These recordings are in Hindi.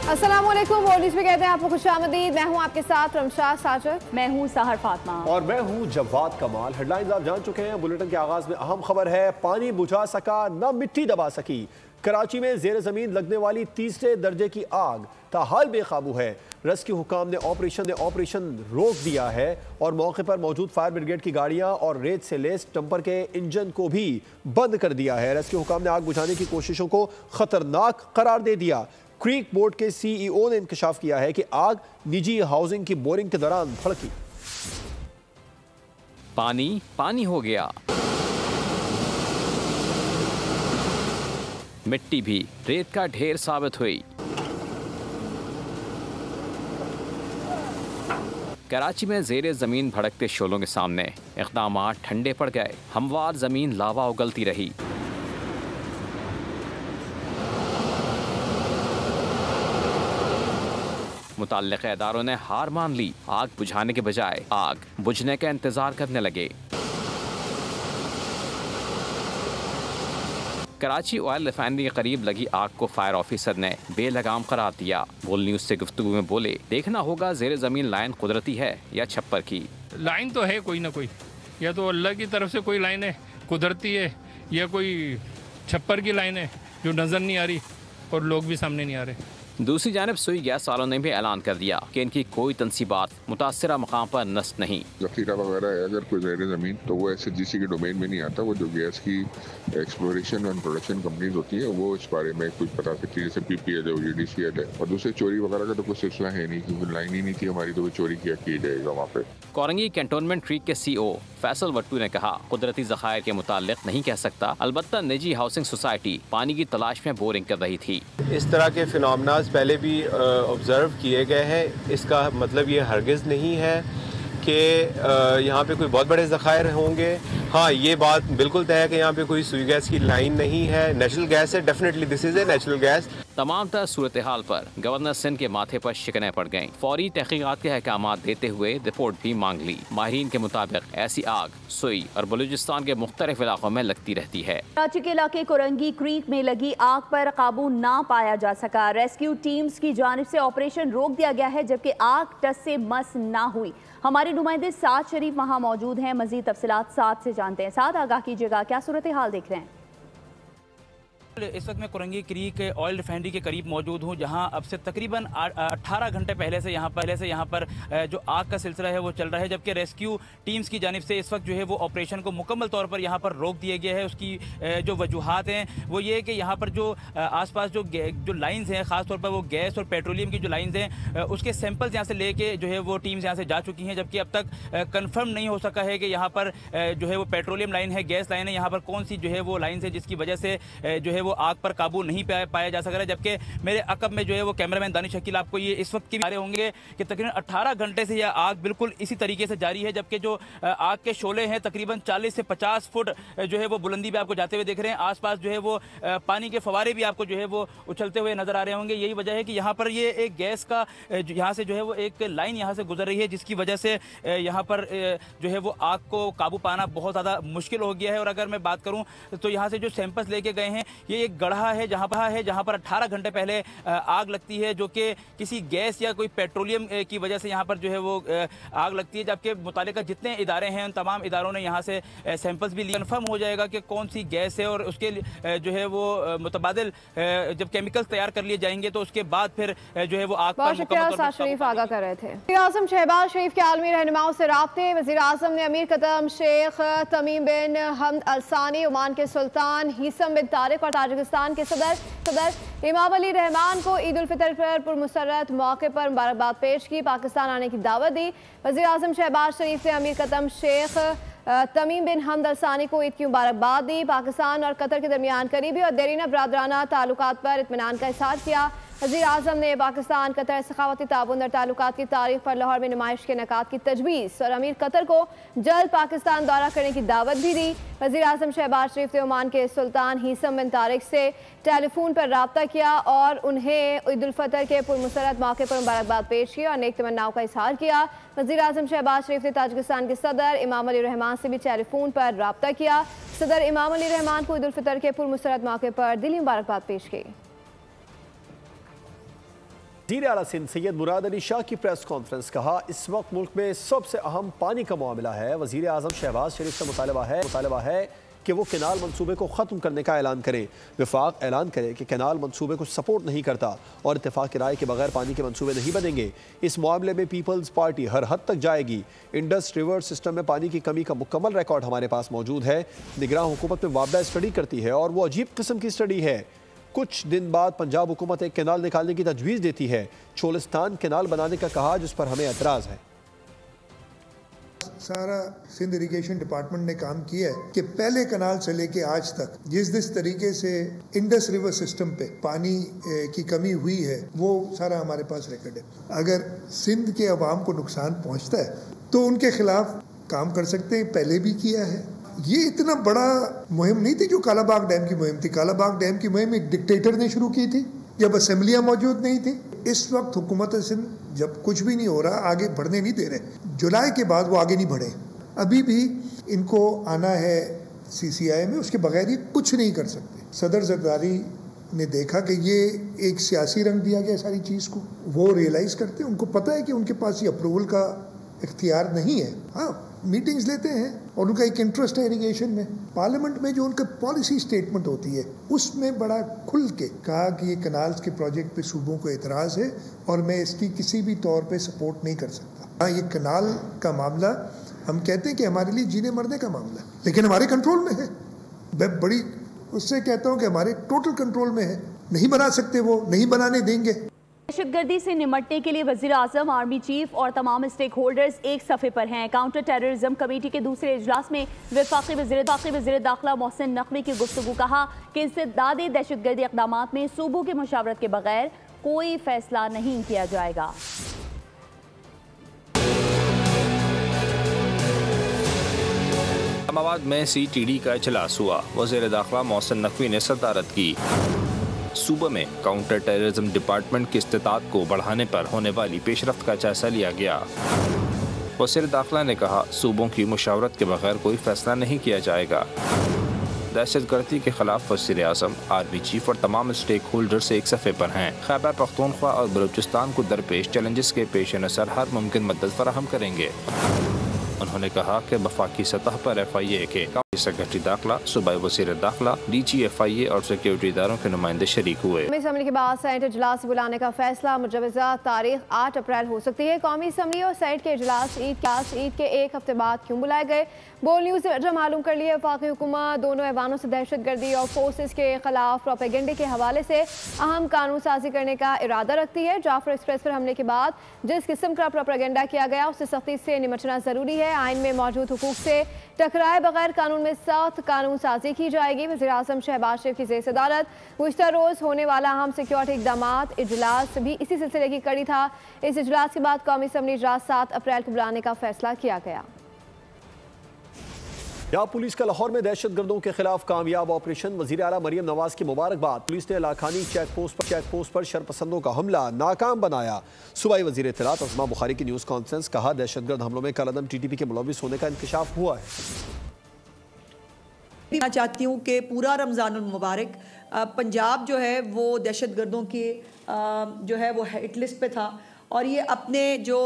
अस्सलाम वालेकुम। वर्ल्ड न्यूज़ में कहते हैं आपको खुशामदीद। मैं हूं आपके साथ रमशा साजिद। मैं हूं सहर फातमा और मैं हूं जवाद कमाल। हेडलाइंस आप जान चुके हैं। बुलेटिन के आगाज में अहम खबर है, पानी बुझा सका न मिट्टी दबा सकी। कराची में जेर जमीन लगने वाली तीसरे दर्जे की आग ताहाल बेकाबू है। रेस्क्यू हुकाम ने ऑपरेशन रोक दिया है और मौके पर मौजूद फायर ब्रिगेड की गाड़ियां और रेत से लेस टंपर के इंजन को भी बंद कर दिया है। रेस्क्यू हुकाम ने आग बुझाने की कोशिशों को खतरनाक करार दे दिया। क्रीक बोर्ड के CEO ने इंकशाफ किया है कि आग निजी हाउसिंग की बोरिंग के दौरान भड़की। पानी पानी हो गया, मिट्टी भी रेत का ढेर साबित हुई। कराची में जेरे जमीन भड़कते शोलों के सामने इक़दामात ठंडे पड़ गए। हमवार जमीन लावा उगलती रही। मुताल्लिक़ इदारों ने हार मान ली। आग बुझाने के बजाय आग बुझने का इंतजार करने लगे। कराची ऑयल रिफाइनरी के करीब लगी आग को फायर ऑफिसर ने बेलगाम करार दिया। वर्ल्ड न्यूज़ से गुफ्तगू में बोले, देखना होगा जेर जमीन लाइन कुदरती है या छप्पर की। लाइन तो है कोई ना कोई, या तो अल्लाह की तरफ से कोई लाइन है कुदरती है, या कोई छप्पर की लाइन है जो नज़र नहीं आ रही और लोग भी सामने नहीं आ रहे। दूसरी जानब सुई गैस वालों ने भी ऐलान कर दिया कि इनकी कोई तनसीबात मुतासरा मकाम पर नस्ब नहीं। जखीरा वगैरह है अगर कोई ज़ेर ज़मीन, तो वो SHGC के डोमेन में नहीं आता। वो जो गैस की एक्सप्लोरेशन एंड प्रोडक्शन कंपनीज होती है वो इस बारे में कुछ बता सकती है, जैसे PPL है, UDCL है। और दूसरे चोरी वगैरह का तो कोई सिलसिला है नहीं, क्योंकि लाइन ही नहीं थी हमारी, तो वो चोरी किया जाएगा वहाँ पे। कोरंगी कैंटोनमेंट क्रीक के CEO फैसल वट्टू ने कहा, कुदरती ज़खायर के मुताल्लिक नहीं कह सकता, अलबत्ता निजी हाउसिंग सोसाइटी पानी की तलाश में बोरिंग कर रही थी। इस तरह के फिनोमेनास पहले भी ऑब्ज़र्व किए गए हैं। इसका मतलब ये हरगिज़ नहीं है कि यहाँ पे कोई बहुत बड़े ज़खायर होंगे। हाँ, ये बात बिल्कुल तय है कि यहाँ पे कोई सुई गैस की लाइन नहीं है, नेचुरल गैस है। Definitely this is a natural gas. तमाम तरह सूरत हाल पर गवर्नर सिंध के माथे पर शिकने पड़ गईं। फौरी तहकीकात के अहकामात देते हुए रिपोर्ट भी मांग ली। माहिरीन के मुताबिक ऐसी आग सुई और बलूचिस्तान के मुख्तलिफ इलाकों में लगती रहती है। कराची के इलाके कोरंगी क्रीक में लगी आग पर काबू ना पाया जा सका। रेस्क्यू टीम्स की जानिब से ऑपरेशन रोक दिया गया है, जबकि आग टस से मस ना हुई। हमारे नुमाइंदे साद शरीफ वहाँ मौजूद हैं। मजीद तफसीलात साद से जानते हैं। साद, आगाह कीजिएगा, क्या सूरत हाल देख रहे हैं? इस वक्त मैं कोरंगी क्रीक ऑयल रिफाइनरी के करीब मौजूद हूं, जहां अब से तकरीबन 18 घंटे पहले से यहाँ पर जो आग का सिलसिला है वो चल रहा है, जबकि रेस्क्यू टीम्स की जानिब से इस वक्त जो है वो ऑपरेशन को मुकम्मल तौर पर यहाँ पर रोक दिया गया है। उसकी जो वजूहात हैं वो ये है कि यहाँ पर जो आसपास जो लाइन्स हैं, ख़ासतौर पर वो गैस और पेट्रोलियम की जो लाइन्स हैं, उसके सैंपल्स यहाँ से लेके जो है वो टीम्स यहाँ से जा चुकी हैं, जबकि अब तक कन्फर्म नहीं हो सका है कि यहाँ पर जो है वो पेट्रोलियम लाइन है, गैस लाइन है, यहाँ पर कौन सी जो है वो लाइन्स है जिसकी वजह से जो है वो आग पर काबू नहीं पाया जा सक रहा है। जबकि मेरे अकब में जो है वो कैमरामैन दानिश शकील आपको ये इस वक्त की आ रहे होंगे कि तकरीबन 18 घंटे से यह आग बिल्कुल इसी तरीके से जारी है, जबकि जो आग के शोले हैं तकरीबन 40 से 50 फुट जो है वो बुलंदी पे आपको जाते हुए देख रहे हैं। आसपास जो है वो पानी के फवारे भी आपको जो है वो उछलते हुए नजर आ रहे होंगे। यही वजह है कि यहाँ पर ये एक गैस का यहाँ से जो है वो एक लाइन यहाँ से गुजर रही है, जिसकी वजह से यहाँ पर जो है वो आग को काबू पाना बहुत ज़्यादा मुश्किल हो गया है। और अगर मैं बात करूँ तो यहाँ से जो सैंपल्स लेके गए हैं, ये एक गढ़ा है जहाँ पर 18 घंटे पहले आग लगती है, जो कि किसी गैस या कोई पेट्रोलियम की वजह से यहाँ पर जो है वो आग लगती है। जबकि मुतालिका जितने इदारे हैं उन तमाम इदारों ने यहाँ से सैंपल्स भी लिए। कन्फर्म हो जाएगा कि कौन सी गैस है और उसके जो है वो मुतबादिल जब केमिकल्स तैयार कर लिए जाएंगे तो उसके बाद फिर जो है वो आग पर शरीफ आगाह कर रहे थे। वज़ीर आज़म शहबाज शरीफ के आलमी रहनुमाओं से राब्ते। वज़ीर आज़म ने अमीर खतम शेख तमीम बिन हमद अल सानी, ओमान के सुल्तान हिसम बिन तारिक और ताजिकिस्तान के सदर इमाम अली रहमान को ईद उल फितर पर पुरमसरत मौके पर मुबारकबाद पेश की, पाकिस्तान आने की दावत दी। वज़ीर आज़म शहबाज शरीफ ने अमीर खतम शेख तमीम बिन हमद अल सानी को ईद की मुबारकबाद दी। पाकिस्तान और कतर के दरमियान करीबी और देरीना बरादराना ताल्लुकात पर इत्मीनान का इज़हार किया। वज़ीर आज़म ने पाकिस्तान कतर सखावती ताउन और ताल्लुकात की तारीख पर लाहौर में नुमाइश के इनेकाद की तजवीज़ और अमीर कतर को जल्द पाकिस्तान दौरा करने की दावत भी दी। वज़ीर आज़म शहबाज शरीफ ने ओमान के सुल्तान हिसम बिन तारिक से टेलीफोन पर रब्ता किया और उन्हें ईद उल फितर के पुरमसरत मौके पर मुबारकबाद पेश की और नेक तमन्नाओं का इज़हार किया। वज़ीर आज़म शहबाज शरीफ ने ताजिकिस्तान के सदर इमाम अली रहमान से भी टेलीफोन पर रब्ता किया। सदर इमाम अली रहमान को ईद उल फितर के पुरमसरत मौके पर दिली मुबारकबाद पेश की। वज़ीर आला सिंध सैयद मुराद अली शाह की प्रेस कॉन्फ्रेंस, कहा इस वक्त मुल्क में सबसे अहम पानी का मामला है। वज़ीर आज़म शहबाज शरीफ से मुतालबा है कि वो कैनाल मंसूबे को ख़त्म करने का ऐलान करें। वफाक ऐलान करे कि कैनाल मंसूबे को सपोर्ट नहीं करता और इत्तेफाक की राय के बगैर पानी के मंसूबे नहीं बनेंगे। इस मामले में पीपल्स पार्टी हर हद तक जाएगी। इंडस रिवर सिस्टम में पानी की कमी का मुकम्मल रिकॉर्ड हमारे पास मौजूद है। निगरान हुकूमत में वाबदा स्टडी करती है और वो अजीब किस्म की स्टडी है। कुछ दिन बाद पंजाब हुकूमत एक कैनाल निकालने की तजवीज़ देती है। चोलिस्तान कैनाल बनाने का कहा, जिस पर हमें एतराज़ है। सारा सिंध इरिगेशन डिपार्टमेंट ने काम किया है कि पहले कनाल से लेके आज तक जिस तरीके से इंडस रिवर सिस्टम पे पानी की कमी हुई है वो सारा हमारे पास रिकॉर्ड है। अगर सिंध के अवाम को नुकसान पहुंचता है तो उनके खिलाफ काम कर सकते हैं, पहले भी किया है। ये इतना बड़ा मुहिम नहीं थी जो कालाबाग डैम की मुहिम थी। कालाबाग डैम की मुहिम एक डिक्टेटर ने शुरू की थी जब असेंबलियां मौजूद नहीं थी। इस वक्त हुकूमत सिंध जब कुछ भी नहीं हो रहा, आगे बढ़ने नहीं दे रहे। जुलाई के बाद वो आगे नहीं बढ़े। अभी भी इनको आना है CCI में, उसके बगैर ये कुछ नहीं कर सकते। सदर जरदारी ने देखा कि ये एक सियासी रंग दिया गया सारी चीज़ को, वो रियलाइज करते हैं। उनको पता है कि उनके पास ये अप्रूवल का इख्तियार नहीं है। हाँ, मीटिंग्स लेते हैं और उनका एक इंटरेस्ट है इरिगेशन में। पार्लियामेंट में जो उनका पॉलिसी स्टेटमेंट होती है उसमें बड़ा खुल के कहा कि ये कनाल्स के प्रोजेक्ट पे सूबों को एतराज़ है और मैं इसकी किसी भी तौर पे सपोर्ट नहीं कर सकता। हाँ, ये कनाल का मामला हम कहते हैं कि हमारे लिए जीने मरने का मामला है, लेकिन हमारे कंट्रोल में है। मैं बड़ी उससे कहता हूँ कि हमारे टोटल कंट्रोल में है। नहीं बना सकते, वो नहीं बनाने देंगे। दहशतगर्दी से निमटने के लिए वज़ीर आज़म, आर्मी चीफ और तमाम स्टेक होल्डर्स एक सफ़े पर हैं। काउंटर टेररिज्म कमेटी के दूसरे इजलास में वफाकी वज़ीर दाखिला मोहसिन नकवी की गुफ्तगू, कहा कि इंसदादी दहशतगर्दी इक़दामात में सूबों की मुशावरत के बगैर कोई फैसला नहीं किया जाएगा। इस्लामाबाद में CTD का इजलास हुआ। वज़ीर दाखिला मोहसिन नकवी ने सदारत की। सूबे में काउंटर टेररिज्म डिपार्टमेंट की इस्तिताअत को बढ़ाने पर होने वाली पेशरफ्त का जायजा लिया गया। वज़ीर दाखिला ने कहा, सूबों की मुशावरत के बगैर कोई फैसला नहीं किया जाएगा। दहशतगर्दी के खिलाफ वज़ीर आज़म, आर्मी चीफ और तमाम स्टेक होल्डर से एक सफ़े पर हैं। खैबर पख्तूनख्वा और बलूचिस्तान को दरपेश चैलेंजेस के पेश नज़र हर मुमकिन मदद फराहम करेंगे। उन्होंने कहा कि वफाकी सतह पर FIA के सेक्रेटरी दाखिला, सूबाई वज़ीर दाखिला, DG FIA और सिक्योरिटी इदारों के नुमाइंदे शरीक हुए। कौमी असम्बली के बाद सेनेट इजलास बुलाने का फैसला, मुजवज़ा तारीख 8 अप्रैल हो सकती है। कौमी असम्बली और सेनेट के इजलास ईद के एक हफ्ते बाद क्यों बुलाए गए? बोल न्यूज़ से वजह मालूम कर लिए। वफाकी हुकूमत दोनों ऐवानों से दहशतगर्दी और फोर्सेस के खिलाफ प्रोपेगेंडे के हवाले से अहम कानून साजी करने का इरादा रखती है। जाफर एक्सप्रेस पर हमले के बाद जिस किस्म का प्रोपेगेंडा किया गया उससे सख्ती से निपटना ज़रूरी है। आइन में मौजूद हुकूक से टकराए बगैर कानून में सख्त कानून साजी की जाएगी। वज़ीर आज़म शहबाज शरीफ की ज़ेर सदारत गुज़िश्ता रोज़ होने वाला अहम सिक्योरिटी इक़दामात इजलास भी इसी सिलसिले की कड़ी था। इस इजलास के बाद कौमी असम्बली इजलास 7 अप्रैल को बुलाने का फैसला किया गया। पंजाब पुलिस का लाहौर में दहशतगर्दों के खिलाफ कामयाब ऑपरेशन, वज़ीर आला मरियम नवाज की मुबारकबाद। पुलिस ने लाखानी चेक पोस्ट पर शरपसंदों का हमला नाकाम बनाया। सूबाई वज़ीर इत्तलात अज़मा बुखारी की न्यूज़ कॉन्फ्रेंस, कहा दहशतगर्द हमलों में कलअदम TTP के मुलविस होने का इंकशाफ हुआ है। मैं चाहती हूँ कि पूरा रमज़ानुल मुबारक पंजाब जो है वो दहशतगर्दों के जो है वो हिट लिस्ट पे था और ये अपने जो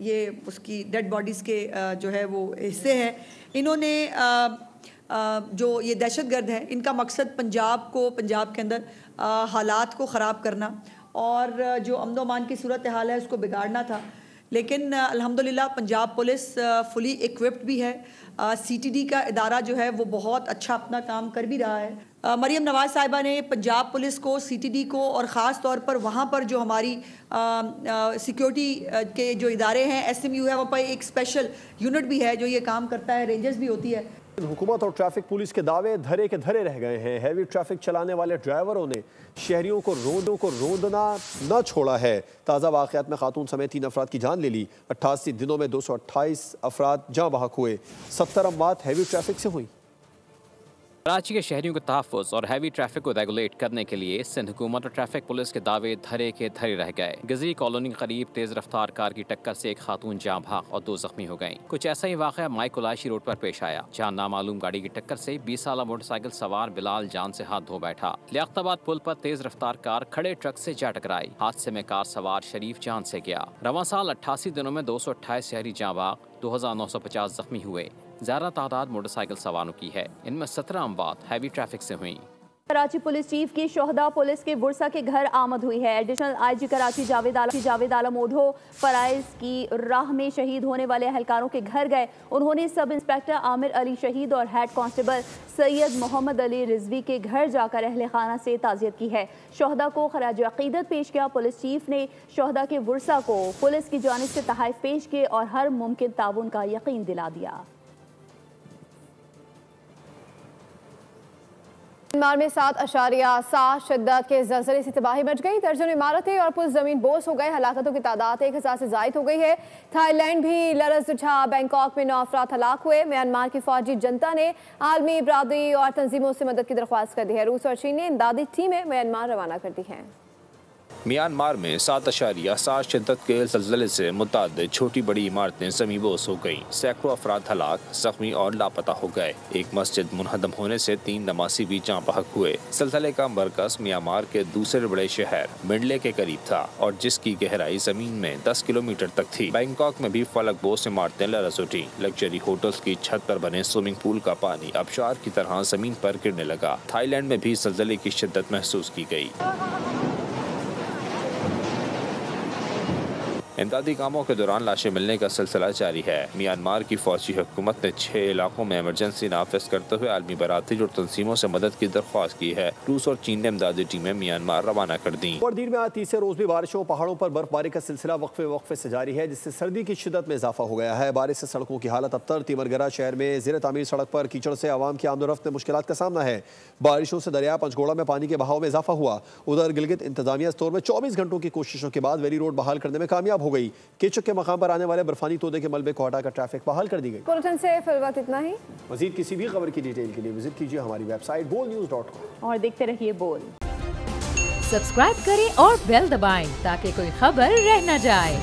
ये उसकी डेड बॉडीज़ के जो है वो हिस्से हैं, इन्होंने जो ये दहशतगर्द हैं इनका मकसद पंजाब के अंदर हालात को ख़राब करना और जो अमन अमान की सूरत हाल है उसको बिगाड़ना था। लेकिन अल्हम्दुलिल्लाह पंजाब पुलिस फुली इक्विप्ड भी है। CTD का इदारा जो है वो बहुत अच्छा अपना काम कर भी रहा है। मरियम नवाज साहिबा ने पंजाब पुलिस को, CTD को और ख़ास तौर पर वहाँ पर जो हमारी सिक्योरिटी के जो इदारे हैं, SMU है, वहाँ पर एक स्पेशल यूनिट भी है जो ये काम करता है, रेंजर्स भी होती है। हुकूमत और ट्रैफिक पुलिस के दावे धरे के धरे रह गए हैं। हैवी ट्रैफिक चलाने वाले ड्राइवरों ने शहरियों को रोंदना न छोड़ा है। ताज़ा वाक़यात में खातून समेत 3 अफराद की जान ले ली। 88 दिनों में 228 अफराद जाँ बहक हुए। 70 अमवात हैवी ट्रैफिक से हुई। कराची के शहरियों के तहफ़्फ़ुज़ और हैवी ट्रैफिक को रेगुलेट करने के लिए सिंध हुकूमत और ट्रैफिक पुलिस के दावे धरे के धरे रह गए। गजरी कॉलोनी के करीब तेज रफ्तार कार की टक्कर से एक खातून जाँ भाग और 2 जख्मी हो गयी। कुछ ऐसा ही वाक़या माई कुलाशी रोड पर पेश आया, जहाँ नामालूम गाड़ी की टक्कर से 20 साला मोटरसाइकिल सवार बिलाल जान से हाथ धो बैठा। लियाकताबाद पुल पर तेज रफ्तार कार खड़े ट्रक से जा टकराई। हादसे में कार सवार शरीफ जान से गया। रवां साल 88 दिनों में 228 शहरी जाँ भाग, 2950 जख्मी हुए। ज़्यादा तादाद मोटरसाइकिल सवारों की है, इनमें 17 अमवात हैवी ट्रैफिक से हुई। कराची पुलिस चीफ की शोहदा पुलिस के बुरसा के घर आमद हुई है। एडिशनल आईजी कराची जावेद आलम ओढो फराइज की राह में शहीद होने वाले एहलकारों के घर गए। उन्होंने सब इंस्पेक्टर आमिर अली शहीद और हेड कांस्टेबल सैयद मोहम्मद अली रिजवी के घर जाकर अहले खाना से ताज़ियत की है। शोहदा को खराज अकीदत पेश किया। पुलिस चीफ ने शोहदा के बुरसा को पुलिस की जानिब से तोहफ़े पेश किए और हर मुमकिन ताउन का यकीन दिला दिया। म्यांमार में 7.7 शिद्दत के ज़लज़ले से तबाही मच गई। दर्जनों इमारतें और पुल ज़मीन बोस हो गए। हलाकतों की तादाद 1000 से ज़ायद हो गई है। थाईलैंड भी लरज़ उठा, बैंकॉक में 9 अफराद हलाक हुए। म्यांमार की फौजी जनता ने आलमी बरादरी और तंजीमों से मदद की दरख्वास्त कर दी है। रूस और चीन ने इमदादी टीमें म्यांमार रवाना कर दी हैं। म्यांमार में 7.7 शिद्दत के ज़लज़ले से मुताद्दिद छोटी बड़ी इमारतें ज़मींबोस हो गईं। सैकड़ों अफराद हलाक, जख्मी और लापता हो गए। एक मस्जिद मुनहदम होने से 3 नमाजी भी जाँ बहक हुए। ज़लज़ले का मरकज़ म्यांमार के दूसरे बड़े शहर मिंडले के करीब था और जिसकी गहराई ज़मीन में 10 किलोमीटर तक थी। बैंकॉक में भी फलक बोस इमारतें लरज़ उठी। लग्जरी होटल्स की छत पर बने स्विमिंग पूल का पानी आबशार की तरह ज़मीन पर गिरने लगा। थाईलैंड में भी ज़लज़ले की शिद्दत महसूस की गई। इमदादी कामों के दौरान लाशें मिलने का सिलसिला जारी है। म्यांमार की फौजी हुकूमत ने 6 इलाकों में इमरजेंसी नाफिज करते हुए आलमी बरादरी और तंजीमों से मदद की दरख्वास्त की है। रूस और चीन ने इमदादी टीमें म्यांमार रवाना कर दी। बरदीर में आज तीसरे रोज भी बारिशों, पहाड़ों पर बर्फबारी का सिलसिला वक्फे से जारी है, जिससे सर्दी की शिद्दत में इजाफा हो गया है। बारिश से सड़कों की हालत अबतर। तिमरगरा शहर में ज़ेर तामीर सड़क पर कीचड़ से आवाम की आमदोरफ्त में मुश्किलात का सामना है। बारिशों से दरिया पंचगोड़ा में पानी के बहाव में इजाफा हुआ। उधर गिलगित इंतजामिया स्टोर में 24 घंटों की कोशिशों के बाद वेरी रोड बहाल करने में कामयाब हो गई। कीचड़ के मकाम पर आने वाले बर्फानी तोदे के मलबे को हटाकर ट्रैफिक बहाल कर दी गई। बुलेटिन से फिलहाल इतना ही। मजीद किसी भी खबर की डिटेल के लिए विजिट कीजिए हमारी वेबसाइट bolnews.com और देखते रहिए बोल। सब्सक्राइब करें और बेल दबाएं ताकि कोई खबर रह न जाए।